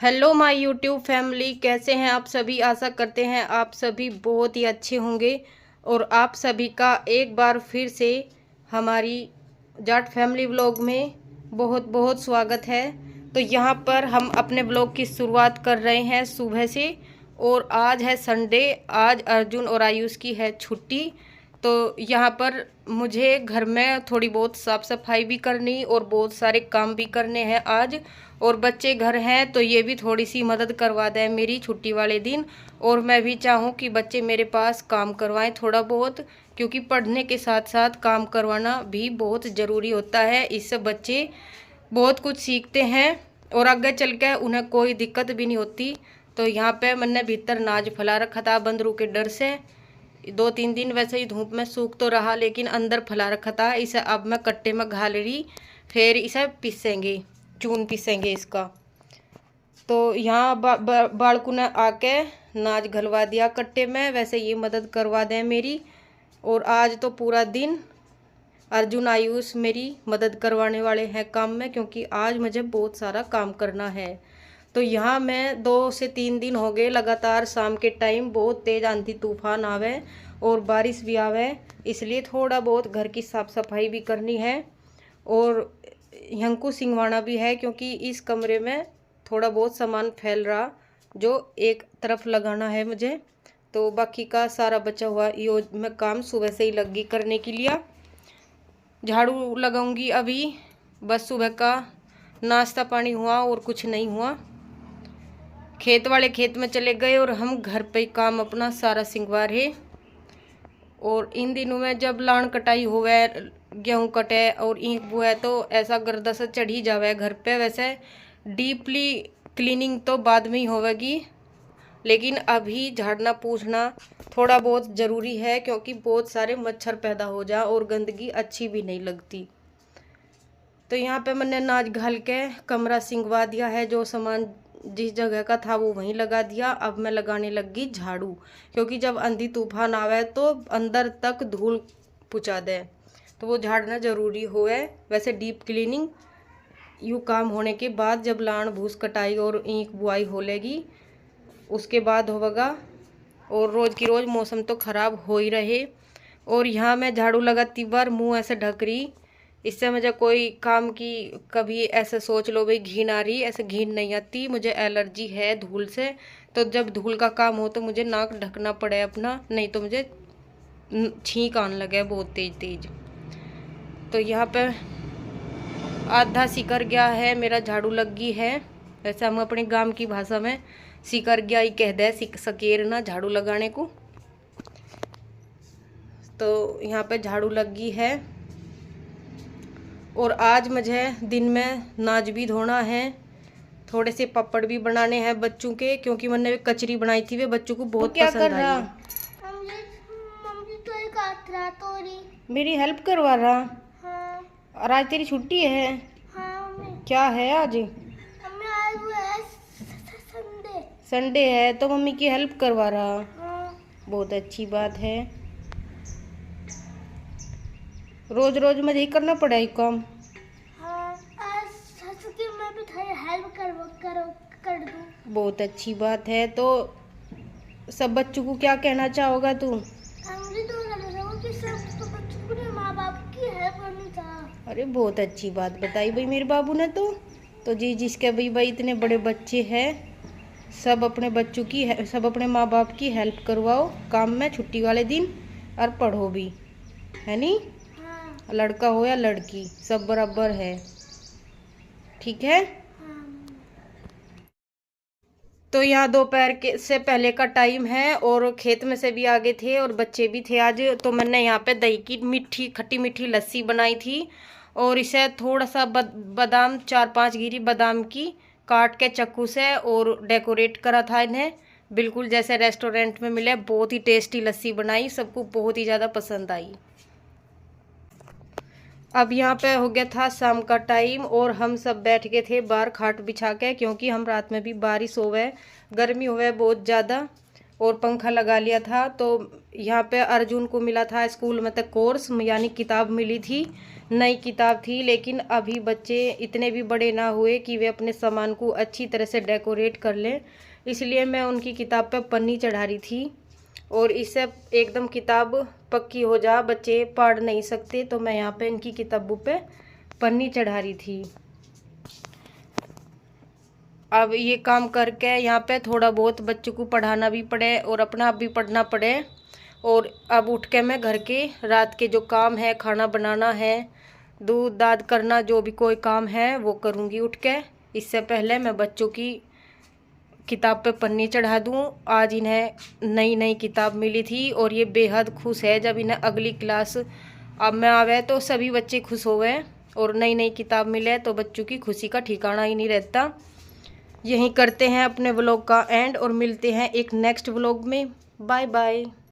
Hello my YouTube family, कैसे हैं आप सभी। आशा करते हैं आप सभी बहुत ही अच्छे होंगे और आप सभी का एक बार फिर से हमारी जाट फैमिली व्लॉग में बहुत बहुत स्वागत है। तो यहाँ पर हम अपने व्लॉग की शुरुआत कर रहे हैं सुबह से और आज है संडे। आज अर्जुन और आयुष की है छुट्टी। तो यहाँ पर मुझे घर में थोड़ी बहुत साफ़ सफाई भी करनी और बहुत सारे काम भी करने हैं आज। और बच्चे घर हैं तो ये भी थोड़ी सी मदद करवा दें मेरी छुट्टी वाले दिन। और मैं भी चाहूँ कि बच्चे मेरे पास काम करवाएं थोड़ा बहुत, क्योंकि पढ़ने के साथ साथ काम करवाना भी बहुत ज़रूरी होता है। इससे बच्चे बहुत कुछ सीखते हैं और आगे चल के उन्हें कोई दिक्कत भी नहीं होती। तो यहाँ पे मैंने भीतर नाज फैला रखा था बंदरों के डर से। 2-3 दिन वैसे ही धूप में सूख तो रहा, लेकिन अंदर फैला रखा था। इसे अब मैं कट्टे में घाल रही, फिर इसे पीसेंगे, चून पीसेंगे इसका। तो यहाँ बालकू ने आके नाच घलवा दिया कट्टे में। वैसे ये मदद करवा दें मेरी। और आज तो पूरा दिन अर्जुन आयुष मेरी मदद करवाने वाले हैं काम में, क्योंकि आज मुझे बहुत सारा काम करना है। तो यहाँ मैं 2 से 3 दिन हो गए लगातार शाम के टाइम बहुत तेज़ आंधी तूफान आवे और बारिश भी आवे, इसलिए थोड़ा बहुत घर की साफ़ सफाई भी करनी है और हंकू सिंगवाना भी है, क्योंकि इस कमरे में थोड़ा बहुत सामान फैल रहा जो एक तरफ लगाना है मुझे। तो बाकी का सारा बचा हुआ यो मैं काम सुबह से ही लगी करने के लिए। झाड़ू लगाऊंगी अभी। बस सुबह का नाश्ता पानी हुआ और कुछ नहीं हुआ। खेत वाले खेत में चले गए और हम घर पे ही काम अपना सारा सिंगवार है। और इन दिनों में जब लान कटाई हुए, गेहूँ कटे और ईंख बुए, तो ऐसा गर्दा सा चढ़ ही जावे घर पे। वैसे डीपली क्लीनिंग तो बाद में ही होगी, लेकिन अभी झाड़ना पूछना थोड़ा बहुत ज़रूरी है, क्योंकि बहुत सारे मच्छर पैदा हो जा और गंदगी अच्छी भी नहीं लगती। तो यहाँ पे मैंने नाच घाल के कमरा सिंगवा दिया है। जो सामान जिस जगह का था वो वहीं लगा दिया। अब मैं लगाने लगी झाड़ू, क्योंकि जब आंधी तूफान आवे तो अंदर तक धूल पहुँचा दे, तो वो झाड़ना ज़रूरी होए। वैसे डीप क्लीनिंग यूँ काम होने के बाद जब लान भूस कटाई और ईंख बुआई हो लेगी उसके बाद होगा। और रोज़ की रोज़ मौसम तो ख़राब हो ही रहे। और यहाँ मैं झाड़ू लगाती बार मुँह ऐसे ढक रही, इससे मुझे कोई काम की कभी ऐसे सोच लो भाई घिन आ रही, ऐसे घिन नहीं आती। मुझे एलर्जी है धूल से, तो जब धूल का काम हो तो मुझे नाक ढकना पड़े अपना, नहीं तो मुझे छींक आने लगे बहुत तेज तेज। तो यहाँ पर आधा सिकर गया है मेरा, झाड़ू लग गई है। वैसे हम अपने गांव की भाषा में सिकर गया ही कह दे, सकेर ना झाड़ू लगाने को। तो यहाँ पे झाड़ू लग गई है। और आज मुझे दिन में नाज भी धोना है, थोड़े से पापड़ भी बनाने हैं बच्चों के, क्योंकि मैंने कचरी बनाई थी वे बच्चों को बहुत पसंद आई। मेरी हेल्प करवा रहा। हाँ। और आज तेरी छुट्टी है। हाँ, क्या है आज? आज वो है संडे। संडे है तो मम्मी की हेल्प करवा रहा। हाँ। बहुत अच्छी बात है। रोज रोज मुझे ही करना पड़ा ये काम। हाँ, आज ससुर मैं भी थोड़ी हेल्प कर दूँ। बहुत अच्छी बात है। तो सब बच्चों को क्या कहना चाहोगा तू? मुझे तो लग रहा है कि सब तो बच्चों को ना माँ बाप की हेल्प करनी चाहिए। अरे बहुत अच्छी बात बताई भाई मेरे बाबू ने। तो जी जिसके भाई इतने बड़े बच्चे हैं, सब अपने बच्चों की सब अपने माँ बाप की हेल्प करवाओ काम में छुट्टी वाले दिन, और पढ़ो भी, है नी? हाँ। लड़का हो या लड़की सब बराबर है, ठीक है? हाँ। तो यहाँ दोपहर के से पहले का टाइम है और खेत में से भी आगे थे और बच्चे भी थे आज। तो मैंने यहाँ पे दही की मीठी खट्टी मीठी लस्सी बनाई थी और इसे थोड़ा सा बादाम 4-5 गिरी बादाम की काट के चाकू से और डेकोरेट करा था इन्हें, बिल्कुल जैसे रेस्टोरेंट में मिले। बहुत ही टेस्टी लस्सी बनाई, सबको बहुत ही ज़्यादा पसंद आई। अब यहाँ पे हो गया था शाम का टाइम और हम सब बैठ गए थे बाहर खाट बिछा के, क्योंकि हम रात में भी बारिश होवे, गर्मी होवे बहुत ज़्यादा, और पंखा लगा लिया था। तो यहाँ पे अर्जुन को मिला था स्कूल में तक कोर्स, यानी किताब मिली थी नई किताब थी, लेकिन अभी बच्चे इतने भी बड़े ना हुए कि वे अपने सामान को अच्छी तरह से डेकोरेट कर लें, इसलिए मैं उनकी किताब पर पन्नी चढ़ा रही थी। और इससे एकदम किताब पक्की हो जा, बच्चे पढ़ नहीं सकते, तो मैं यहाँ पे इनकी किताबों पे पन्नी चढ़ा रही थी। अब ये काम करके यहाँ पे थोड़ा बहुत बच्चों को पढ़ाना भी पड़े और अपना आप भी पढ़ना पड़े। और अब उठ के मैं घर के रात के जो काम है, खाना बनाना है, दूध दाद करना, जो भी कोई काम है वो करूँगी उठ के। इससे पहले मैं बच्चों की किताब पे पन्नी चढ़ा दूँ। आज इन्हें नई नई किताब मिली थी और ये बेहद खुश है। जब इन्हें अगली क्लास अब में आवे तो सभी बच्चे खुश हो गए, और नई नई किताब मिले तो बच्चों की खुशी का ठिकाना ही नहीं रहता। यहीं करते हैं अपने व्लॉग का एंड और मिलते हैं एक नेक्स्ट व्लॉग में। Bye bye.